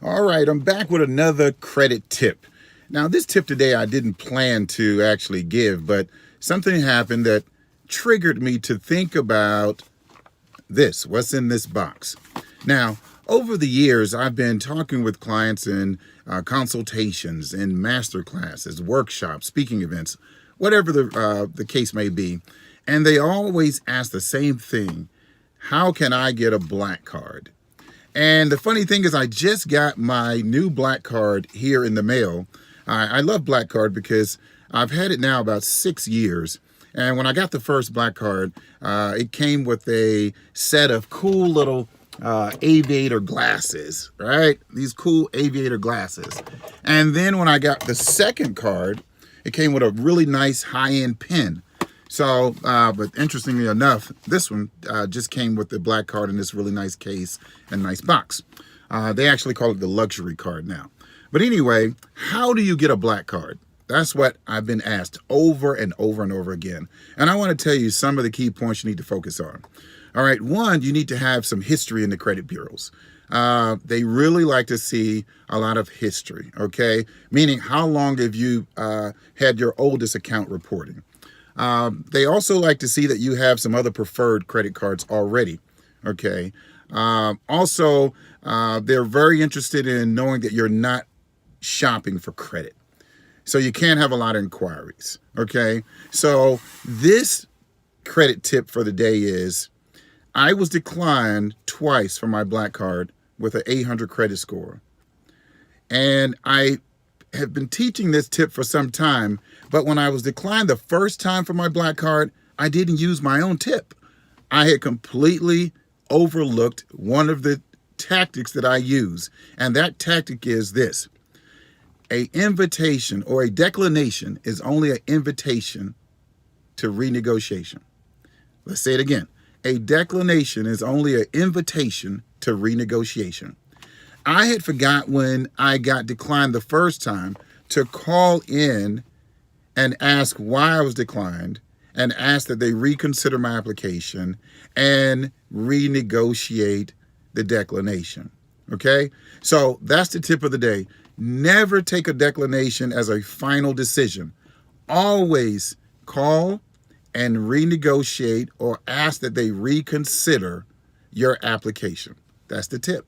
All right, I'm back with another credit tip. Now, this tip today I didn't plan to actually give, but something happened that triggered me to think about this, what's in this box. Now, over the years, I've been talking with clients in consultations, in MasterClasses, workshops, speaking events, whatever the case may be, and they always ask the same thing: how can I get a black card? And the funny thing is, I just got my new BlackCard here in the mail. I love BlackCard because I've had it now about 6 years. And when I got the first BlackCard, it came with a set of cool little aviator glasses, right? These cool aviator glasses. And then when I got the second card, it came with a really nice high-end pen. So, but interestingly enough, this one just came with the black card in this really nice case and nice box. They actually call it the luxury card now. But anyway, how do you get a black card? That's what I've been asked over and over and over again. And I want to tell you some of the key points you need to focus on. All right, one, you need to have some history in the credit bureaus. They really like to see a lot of history, okay? Meaning, how long have you had your oldest account reporting? They also like to see that you have some other preferred credit cards already, okay? Also, they're very interested in knowing that you're not shopping for credit. So you can't have a lot of inquiries, okay? So this credit tip for the day is, I was declined twice for my black card with an 800 credit score. And I have been teaching this tip for some time, but when I was declined the first time for my black card, I didn't use my own tip. I had completely overlooked one of the tactics that I use, and that tactic is this: an invitation or a declination is only an invitation to renegotiation. Let's say it again. A declination is only an invitation to renegotiation. I had forgot when I got declined the first time to call in and ask why I was declined and ask that they reconsider my application and renegotiate the declination. Okay? So that's the tip of the day. Never take a declination as a final decision. Always call and renegotiate or ask that they reconsider your application. That's the tip.